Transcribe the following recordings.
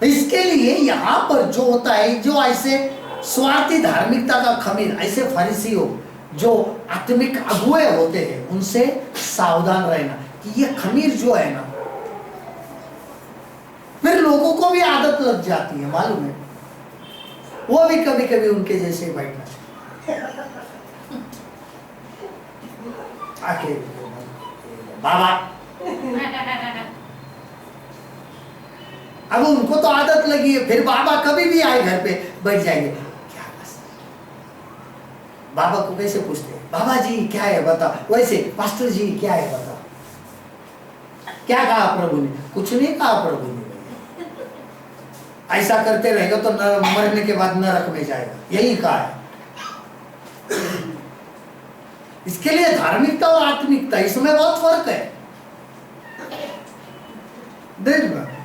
इसके लिए यहां पर जो होता है, जो ऐसे स्वार्थी धार्मिकता का खमीर, ऐसे फरीसी हो जो आत्मिक अगुए होते हैं, उनसे सावधान रहना कि ये खमीर जो है ना, फिर लोगों को भी आदत लग जाती है, मालूम है, वो भी कभी कभी उनके जैसे बैठना आके बाबा। अब उनको तो आदत लगी है, फिर बाबा कभी भी आए घर पे बैठ जाएंगे, क्या बस बाबा को कैसे पूछते हैं, बाबा जी क्या है बताओ, वैसे पास्टर जी क्या है बताओ, क्या कहा प्रभु ने, कुछ नहीं कहा प्रभु ने, ऐसा करते रहेगा तो मरने के बाद नरक में जाएगा, यही कहा है। इसके लिए धार्मिकता और आत्मिकता, इसमें बहुत फर्क है।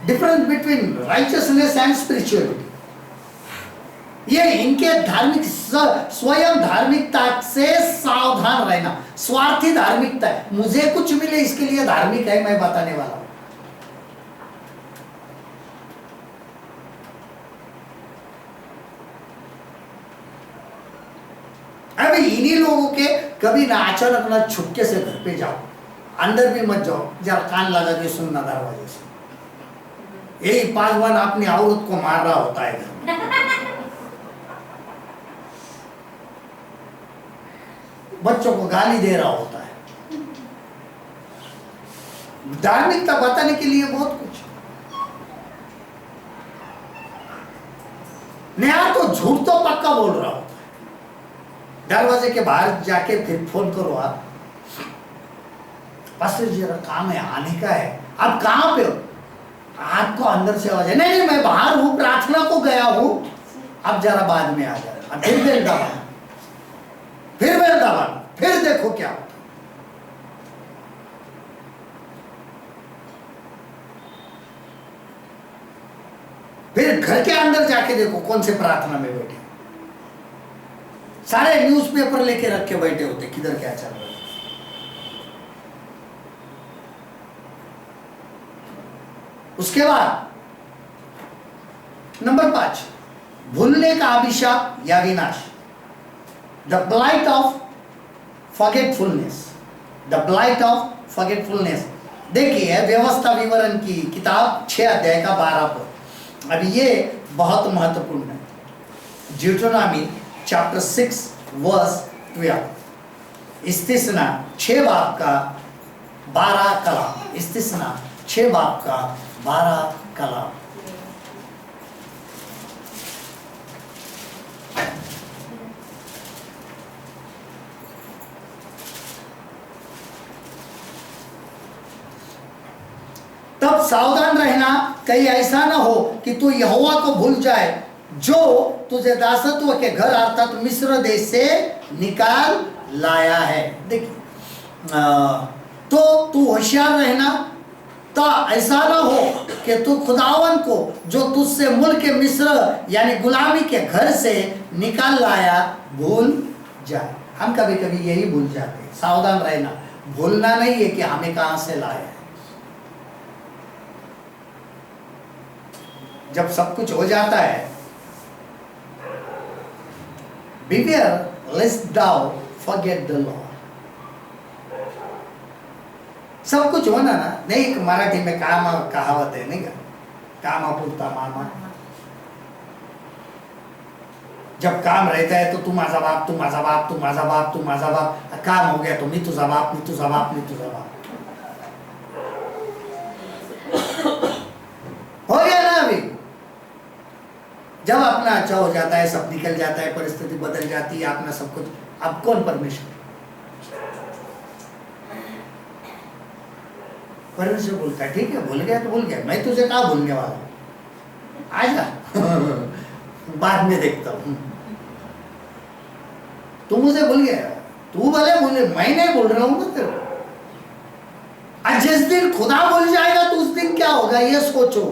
Difference between righteousness and spirituality. ये इनके धार्मिक स्वयं धार्मिकता से सावधान रहना, स्वार्थी धार्मिकता है, मुझे कुछ मिले इसके लिए धार्मिक है, मैं बताने वाला हूं। अभी इन्हीं लोगों के कभी ना अचानक ना छुपके से घर पे जाओ, अंदर भी मत जाओ, जरा कान लगा के सुनना दरवाजे से, यही पासवान अपनी औरत को मार रहा होता है घर में, बच्चों को गाली दे रहा होता है। धार्मिकता बताने के लिए बहुत कुछ, नया तो झूठ तो पक्का बोल रहा होता है। दरवाजे के बाहर जाके फिर फोन करो आप, पास्टर जी जरा काम है, आने का है, आप कहाँ पे हो, आपको अंदर से आवाज है, नहीं नहीं मैं बाहर हूँ, प्रार्थना को गया हूँ, अब जरा बाद में आ जाए, फिर बेल दबाना, फिर बेल दबाना, फिर देखो क्या होता। फिर घर के अंदर जाके देखो कौन से प्रार्थना में बैठे, सारे न्यूज़पेपर लेके रख के बैठे होते, किधर क्या चल रहा है। उसके बाद नंबर 5, भूलने का अभिशाप या विनाश, the blight of forgetfulness, the blight of forgetfulness. देखिए व्यवस्था विवरण की किताब 6 अध्याय का 12 पद, अब ये बहुत महत्वपूर्ण है। ड्यूटेरोनॉमी चैप्टर 6 वर्स 12, इस्तिस्ना 6 बाब का 12 कलाम, इस्तिस्ना 6 बाब का 12 कलाम। तब सावधान रहना कहीं ऐसा ना हो कि तू यहोवा को भूल जाए जो तुझे दासत्व के घर अर्थात मिस्र देश से निकाल लाया है। देखिए तो तू होशियार रहना, तो ऐसा ना हो कि तू खुदावन को जो तुझसे मुल्क के मिस्र यानी गुलामी के घर से निकाल लाया भूल जाए। हम कभी कभी यही भूल जाते हैं। सावधान रहना, भूलना नहीं है कि हमें कहां से लाया है। जब सब कुछ हो जाता है, beware lest thou forget the Lord। सब कुछ होना ना, नहीं एक मराठी में कहावत है नहीं का, कामा पुरता मामा। जब काम रहता है तो तू माझा बाप, तू माझा बाप, तू माझा बाप, तू माझा बाप, काम हो गया तो मी तुझा बाप, मी तुझा बाप, मी तुझा बाप। हो गया ना। अभी जब अपना अच्छा हो जाता है, सब निकल जाता है, परिस्थिति बदल जाती है, अपना सब कुछ, अब कौन परमेश्वर? परमेश्वर बोलता है ठीक है, भूल गया तो भूल गया, मैं तुझे कहाँ भूलने वाला हूँ, आजा बाद में देखता हूँ। तू मुझे भूल गया, तू भले भूले, मैं नहीं भूल रहा हूँ ना तेरे को। आज जिस दिन खुदा भूल जाएगा तो उस दिन क्या होगा ये सोचो।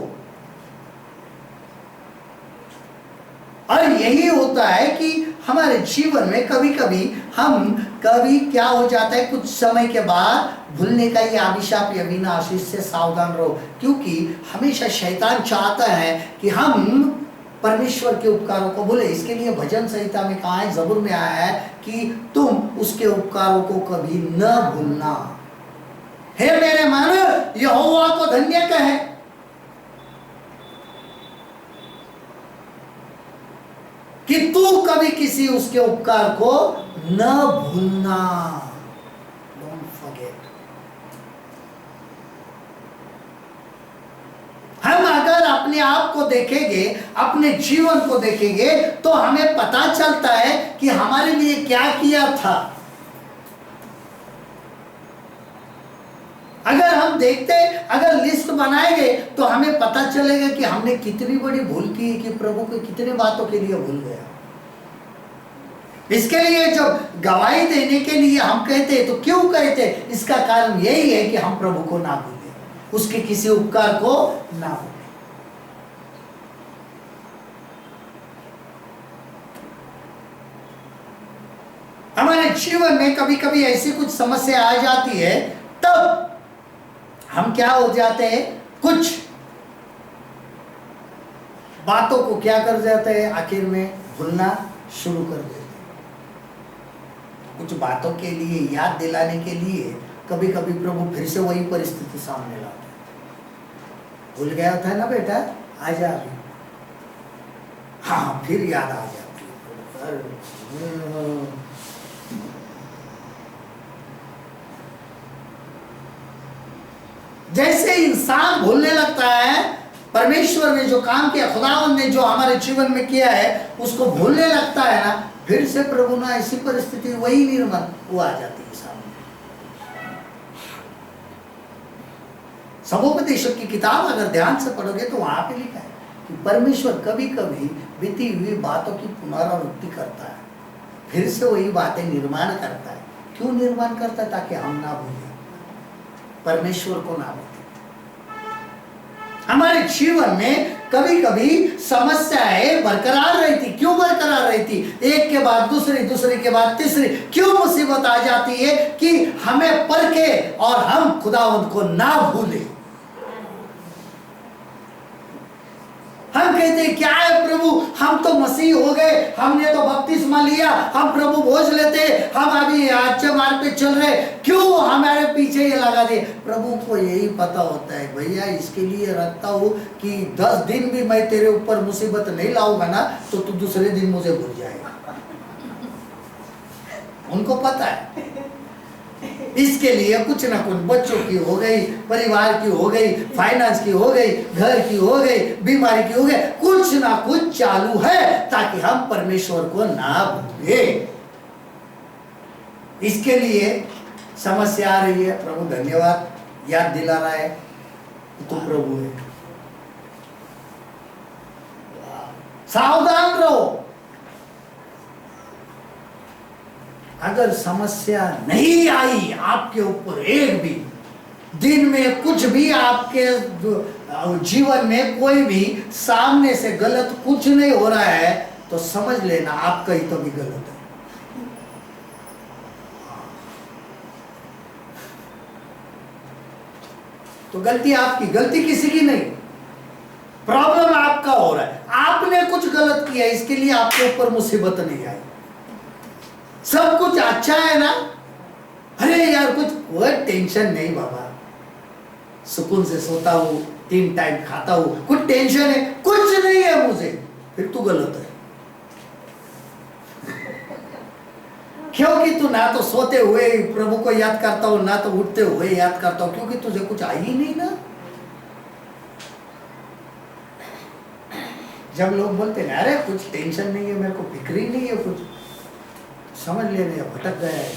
और यही होता है कि हमारे जीवन में कभी कभी क्या हो जाता है, कुछ समय के बाद भूलने का ये अभिशाप या विनाश, इससे सावधान रहो। क्योंकि हमेशा शैतान चाहता है कि हम परमेश्वर के उपकारों को भूले। इसके लिए भजन संहिता में कहा है, जबूर में आया है कि तुम उसके उपकारों को कभी न भूलना। हे मेरे मन, यहोवा को धन्य कहे। कि तू कभी किसी उसके उपकार को न भूलना। Don't forget. हम अगर अपने आप को देखेंगे, अपने जीवन को देखेंगे, तो हमें पता चलता है कि हमारे लिए क्या किया था। अगर हम देखते, अगर लिस्ट बनाएंगे तो हमें पता चलेगा कि हमने कितनी बड़ी भूल की, कि प्रभु को कितने बातों के लिए भूल गया। इसके लिए जब गवाही देने के लिए हम कहते, तो क्यों कहते? इसका कारण यही है कि हम प्रभु को ना भूलें, उसके किसी उपकार को ना भूलें। हमारे जीवन में कभी कभी ऐसी कुछ समस्या आ जाती है, तब हम क्या हो जाते हैं, कुछ बातों को क्या कर जाते हैं, आखिर में भूलना शुरू कर देते हैं। कुछ बातों के लिए याद दिलाने के लिए कभी कभी प्रभु फिर से वही परिस्थिति सामने लाते हैं। भूल गया था ना बेटा, आ जा अभी। हाँ, फिर याद आ जाती है। जैसे इंसान भूलने लगता है, परमेश्वर ने जो काम किया, खुदावंद ने जो हमारे जीवन में किया है, उसको भूलने लगता है ना, फिर से प्रभु ना ऐसी परिस्थिति वही निर्माण वो आ जाती है सामने। सबोपदेशक की किताब अगर ध्यान से पढ़ोगे तो वहां पे लिखा है कि परमेश्वर कभी कभी बीती हुई बातों की पुनरावृत्ति करता है, फिर से वही बातें निर्माण करता है। क्यों निर्माण करता है? ताकि हम ना भूलें, परमेश्वर को ना भूलें। हमारे जीवन में कभी कभी समस्याएं बरकरार रहती। क्यों बरकरार रहती? एक के बाद दूसरी, दूसरे के बाद तीसरी। क्यों मुसीबत आ जाती है? कि हमें परखे और हम खुदावंद को ना भूलें। हम कहते हैं क्या है प्रभु, हम तो मसीह हो गए, हमने तो बपतिस्मा लिया, हम प्रभु भोज लेते, हम अभी अच्छे मार्ग पे चल रहे, क्यों हमारे पीछे ये लगा दे? प्रभु को यही पता होता है, भैया इसके लिए रखता हूं कि 10 दिन भी मैं तेरे ऊपर मुसीबत नहीं लाऊंगा ना, तो तू दूसरे दिन मुझे भूल जाएगा। उनको पता है। इसके लिए कुछ ना कुछ, बच्चों की हो गई, परिवार की हो गई, फाइनेंस की हो गई, घर की हो गई, बीमारी की हो गई, कुछ ना कुछ चालू है ताकि हम परमेश्वर को ना भूलें। इसके लिए समस्या आ रही है, प्रभु धन्यवाद याद दिला रहा है तू प्रभु है। सावधान रहो। अगर समस्या नहीं आई आपके ऊपर, एक भी दिन में कुछ भी आपके जीवन में कोई भी सामने से गलत कुछ नहीं हो रहा है, तो समझ लेना आपका ही तो भी गलत है। तो गलती आपकी, गलती किसी की नहीं। प्रॉब्लम आपका हो रहा है, आपने कुछ गलत किया, इसके लिए आपके ऊपर मुसीबत नहीं आई। सब कुछ अच्छा है ना, अरे यार कुछ कोई टेंशन नहीं बाबा, सुकून से सोता हूँ, 3 टाइम खाता हूँ, कुछ टेंशन है? कुछ नहीं है मुझे। फिर तू गलत है। क्योंकि तू ना तो सोते हुए प्रभु को याद करता हो, ना तो उठते हुए याद करता हो, क्योंकि तुझे कुछ आई ही नहीं ना। जब लोग बोलते हैं अरे कुछ टेंशन नहीं है, मेरे को फिक्र ही नहीं है कुछ, समझ लेने भटक गया है।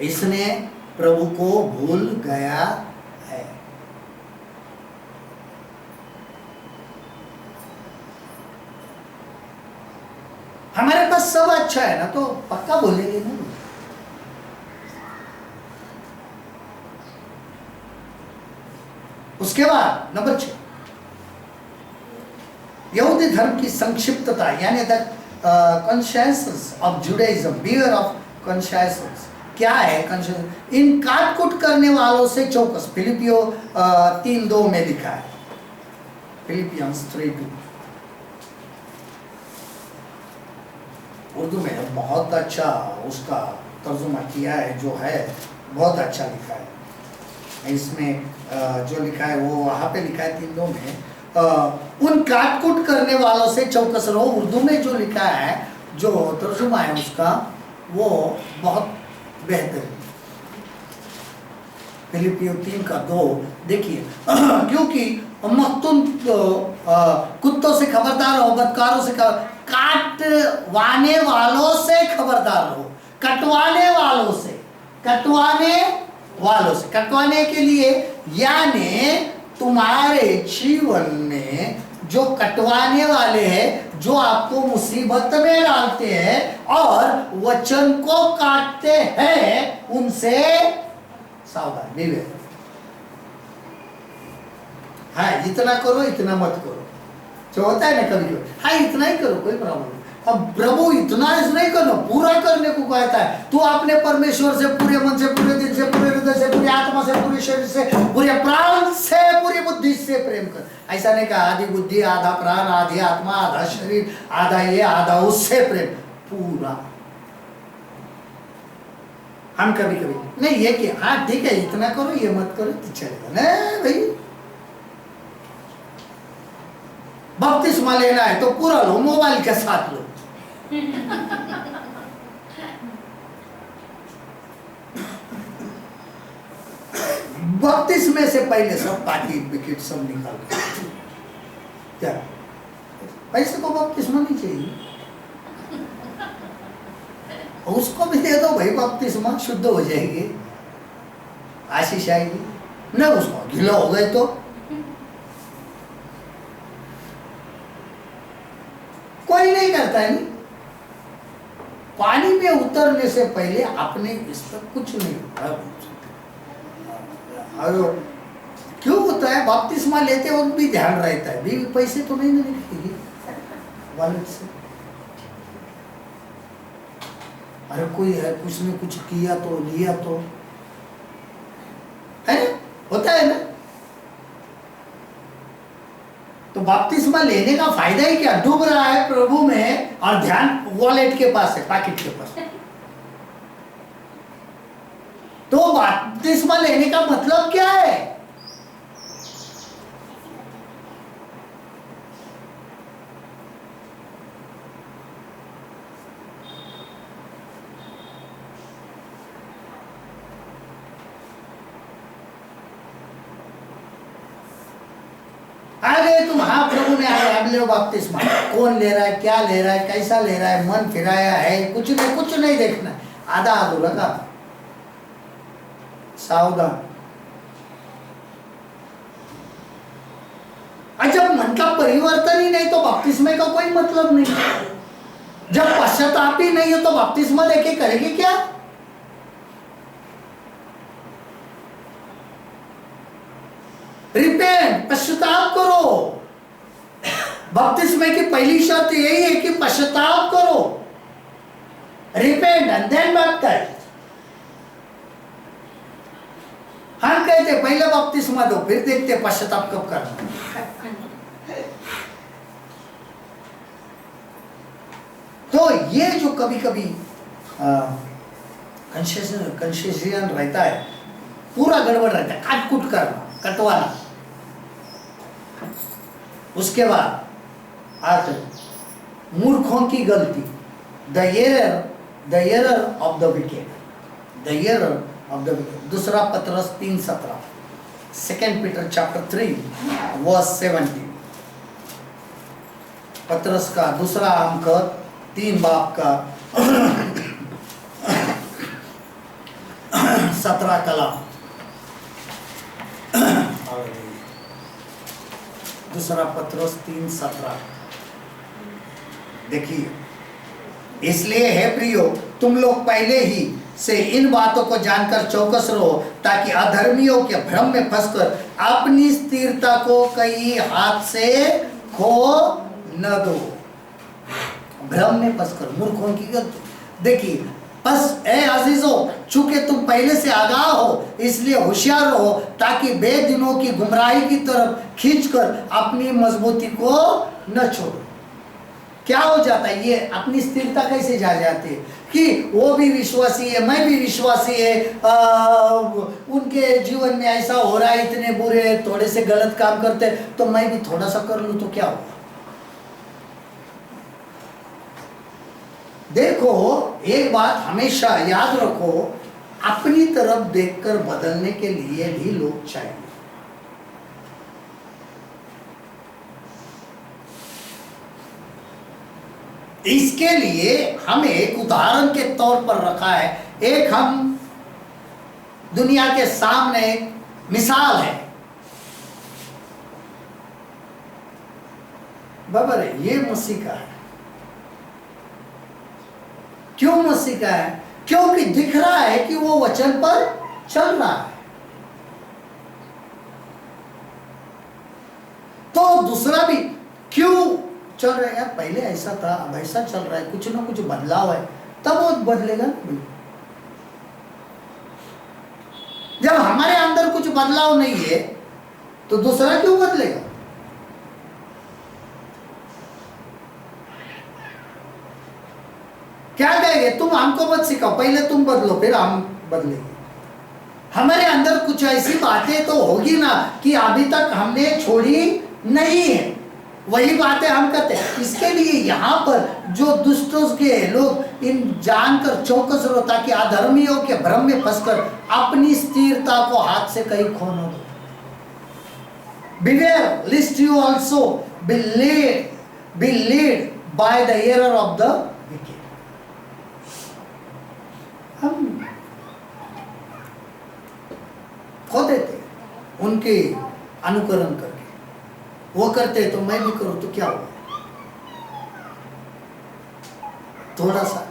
इसने प्रभु को भूल गया है। हमारे पास सब अच्छा है ना, तो पक्का बोलेंगे ना। उसके बाद नंबर 6, यहूदी धर्म की संक्षिप्तता यानी the conscious of Judaism, beware of conscious क्या है? कॉन्शियस इन काट-कूट करने वालों से चौकस। फिलिपियो 3:2 में लिखा है, फिलिपियंस 3:2। उर्दू में बहुत अच्छा उसका तर्जुमा किया है, जो है बहुत अच्छा लिखा है। इसमें जो लिखा है वो वहाँ पे लिखा है 3:2 में, उन काट-कूट करने वालों से चौकस रहो। उर्दू में जो लिखा है, जो तर्जुमा है उसका, वो बहुत बेहतर है। फिलिपियो 3:2 देखिए, क्योंकि मख्तूम कुत्तों से खबरदार रहो, बदकारों से काटवाने वालों से खबरदार रहो। कटवाने वालों से, कटवाने के लिए, यानी तुम्हारे जीवन में जो कटवाने वाले हैं, जो आपको मुसीबत में डालते हैं और वचन को काटते हैं, उनसे सावधान, विवेक। हाँ, इतना करो, इतना मत करो, जो होता है ना कभी कभी, हाँ इतना ही करो, कोई प्रॉब्लम नहीं। अब प्रभु इतना नहीं करना, पूरा करने को कहता है। तू अपने परमेश्वर से पूरे मन से, पूरे दिल से, पूरे हृदय से, पूरी आत्मा से, पूरे शरीर से, पूरे प्राण से, पूरी बुद्धि से प्रेम कर। ऐसा नहीं कहा आधी बुद्धि, आधा प्राण, आधी आत्मा, आधा शरीर, आधा ये, आधा उससे प्रेम, पूरा। हम कभी कभी नहीं ये कि हाँ ठीक है इतना करो, ये मत करो, तो चलेगा। नहीं भाई, बपतिस्मा लेना है तो पूरा लो, मोबाइल के साथ लो। बपतिस्मे से पहले सब पार्टी विकेट सब निकाल क्या, पैसे को बपतिस्मा नहीं चाहिए, उसको भी दे दो भाई बपतिस्मा, शुद्ध हो जाएगी, आशीष आएगी। न उसको गीला हो गए तो कोई नहीं करता है। नहीं, पानी में उतरने से पहले अपने इस पर कुछ नहीं होता। और क्यों होता है? बपतिस्मा लेते वक्त भी ध्यान रहता है, भी पैसे तो नहीं निकलेंगे वॉलेट से। अरे कोई है, कुछ ने कुछ किया तो, लिया तो, है होता है ना। तो बपतिस्मा लेने का फायदा ही क्या? डूब रहा है प्रभु में और ध्यान वॉलेट के पास है, पैकेट के पास। तो बपतिस्मा लेने का मतलब क्या है? अरे तुम हाँ प्रभु ने आया, अब ले बपतिस्मा। कौन ले रहा है, क्या ले रहा है, कैसा ले रहा है, मन फिराया है, कुछ नहीं देखना, आधा अधूरा का। सावधान। जब मन का परिवर्तन ही नहीं तो बपतिस्मे का कोई मतलब नहीं। जब पश्चाताप ही नहीं हो तो बपतिस्मा लेके करेगी क्या? रिपेंट, पश्चाताप करो। बपतिस्मे की पहली शर्त यही है कि पश्चाताप करो, रिपेंट एंड देन बैप्टाइज। हम कहते पहले बपतिस्मा दो, फिर देखते पश्चाताप कब करना। तो ये जो कभी कभी कंसेशन रहता है, पूरा गड़बड़ रहता है, काट-कूट करना, कटवाना। उसके बाद आखिर मूर्खों की गलती, the error of the wicket, the error of the wicket. दूसरा पतरस 3:17, 2 पीटर चैप्टर 3 वर्स 17। पतरस का दूसरा अंक 3 बाब का 17 कलाम। दूसरा पतरस 3:17 देखिए, इसलिए है प्रियो, तुम लोग पहले ही से इन बातों को जानकर चौकस रहो, ताकि अधर्मियों के भ्रम में फंसकर अपनी स्थिरता को कई हाथ से खो न दो। भ्रम में फंसकर मूर्खों की गलती। देखिए, बस ए अजीजों, चूंकि तुम पहले से आगाह हो इसलिए होशियार रहो, ताकि बेदिनों की गुमराही की तरफ खींचकर अपनी मजबूती को न छोड़ो। क्या हो जाता है, ये अपनी स्थिरता कैसे जा जाती है कि वो भी विश्वासी है, मैं भी विश्वासी है, उनके जीवन में ऐसा हो रहा है, इतने बुरे, थोड़े से गलत काम करते, तो मैं भी थोड़ा सा कर लूं तो क्या हो। देखो, एक बात हमेशा याद रखो, अपनी तरफ देखकर बदलने के लिए भी लोग चाहिए। इसके लिए हमें एक उदाहरण के तौर पर रखा है। एक हम दुनिया के सामने एक मिसाल है। बराबर है, ये मसीह का है। क्यों मसीह का है? क्योंकि दिख रहा है कि वो वचन पर चल रहा है। तो दूसरा भी क्यों चल रहा है? यार पहले ऐसा था, अब ऐसा चल रहा है, कुछ ना कुछ बदलाव है, तब वो बदलेगा ना। जब हमारे अंदर कुछ बदलाव नहीं है तो दूसरा क्यों बदलेगा? क्या कहेंगे, तुम हमको मत सिखाओ, पहले तुम बदलो फिर हम बदलेंगे। हमारे अंदर कुछ ऐसी बातें तो होगी ना कि अभी तक हमने छोड़ी नहीं है, वही बातें हम करते हैं। इसके लिए यहाँ पर जो दुष्टों के लोग इन जानकर चौकस रहो, ताकि अधर्मियों के भ्रम में फंसकर अपनी स्थिरता को हाथ से कहीं खो न दो। Beware lest you also be led by the error of the wicked. हम खो देते उनके अनुकरण करके, वो करते तो मैं भी करूं तो क्या हुआ। थोड़ा सा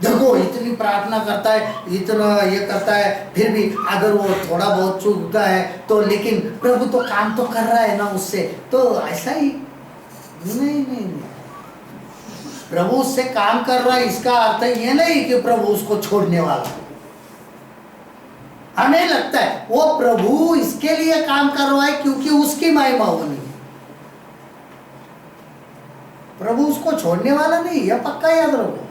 देखो, इतनी प्रार्थना करता है, इतना ये करता है, फिर भी अगर वो थोड़ा बहुत चूकता है तो, लेकिन प्रभु तो काम तो कर रहा है ना उससे, तो ऐसा ही नहीं। प्रभु उससे काम कर रहा है, इसका अर्थ ये नहीं कि प्रभु उसको छोड़ने वाला। हमें लगता है वो प्रभु इसके लिए काम कर रहा है क्योंकि उसकी महिमा होनी है। प्रभु उसको छोड़ने वाला नहीं, यह पक्का याद रखो।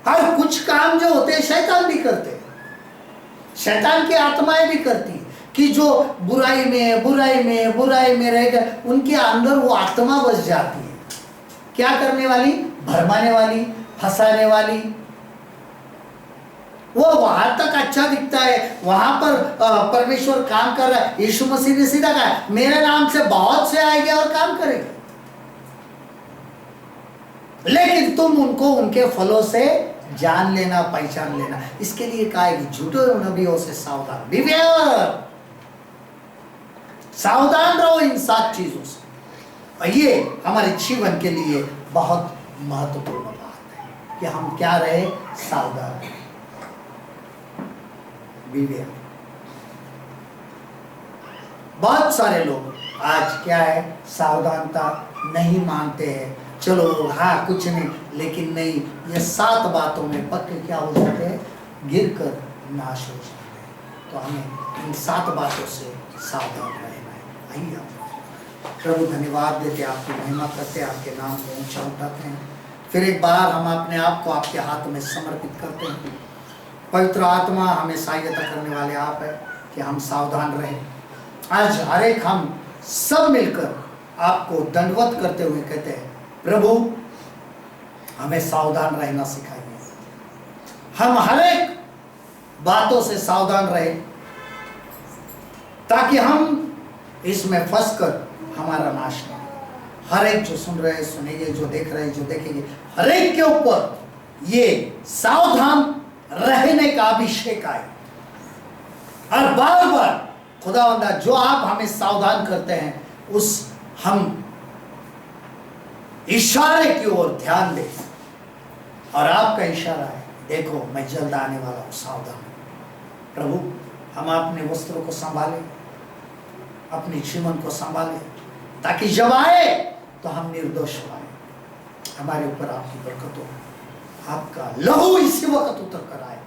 हर कुछ काम जो होते हैं शैतान भी करते हैं, शैतान की आत्माएं भी करती है कि जो बुराई में रहेगा, उनके अंदर वो आत्मा बस जाती है। क्या करने वाली? भरमाने वाली, फंसाने वाली। वो वहां तक अच्छा दिखता है, वहां पर परमेश्वर काम कर रहा है। यीशु मसीह ने सीधा कहा, मेरे नाम से बहुत से आएंगे और काम करेंगे, लेकिन तुम उनको उनके फलों से जान लेना, पहचान लेना। इसके लिए कहा है कि झूठे नबियों से सावधान, बिवेयर, सावधान रहो इन 7 चीजों से। और ये हमारे जीवन के लिए बहुत महत्वपूर्ण बात है कि हम क्या रहे, सावधान रहे, बिवेयर। बहुत सारे लोग आज क्या है, सावधानता नहीं मानते हैं। चलो हाँ कुछ नहीं, लेकिन नहीं, ये 7 बातों में पक्के क्या हो जाते हैं, गिर कर नाश हो जाते हैं। तो हमें इन 7 बातों से सावधान रहना है। आइए प्रभु धन्यवाद देते, आपकी महिमा करते, आपके नाम को ऊंचा उठाते हैं। फिर एक बार हम अपने आप को आपके हाथ में समर्पित करते हैं। पवित्र आत्मा, हमें सहायता करने वाले आप है कि हम सावधान रहें। आज हर एक हम सब मिलकर आपको दंडवत करते हुए कहते हैं, प्रभु हमें सावधान रहना सिखाइए। हम हर एक बातों से सावधान रहें, ताकि हम इसमें फंसकर हमारा नाश न हो। हर एक जो सुन रहे हैं सुनेंगे, जो देख रहे हैं जो देखेंगे, हर एक के ऊपर ये सावधान रहने का अभिषेक आए। और बार बार खुदावंदा, जो आप हमें सावधान करते हैं, उस हम इशारे की ओर ध्यान दें। और आपका इशारा है, देखो मैं जल्द आने वाला हूं, सावधान। प्रभु हम अपने वस्त्रों को संभालें अपने जीवन को संभाले, ताकि जब आए तो हम निर्दोष आए। हमारे ऊपर आपकी बरकत हो, आपका लहू इसी वक्त उतर कर आए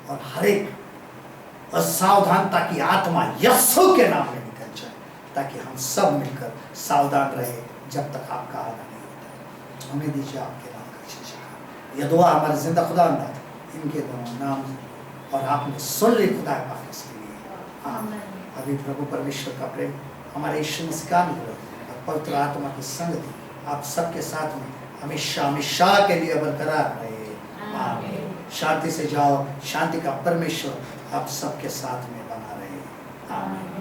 और हर एक असावधानता की आत्मा यीशु के नाम में निकल जाए, ताकि हम सब मिलकर सावधान रहे जब तक आपका आना नहीं होता। हमें दीजिए आपके नाम का शीशा। यह दुआ हमारे जिंदा खुदा इनके दोनों नाम और आपने सुन ली खुदा पाक इसके लिए। आमीन। अभी प्रभु परमेश्वर का प्रेम, हमारे यीशु मसीह का अनुग्रह और पवित्र आत्मा की संगति आप सबके साथ में हमेशा हमेशा के लिए बरकरार रहे। आमीन। शांति से जाओ, शांति का परमेश्वर आप सबके साथ में बना रहे। आमीन।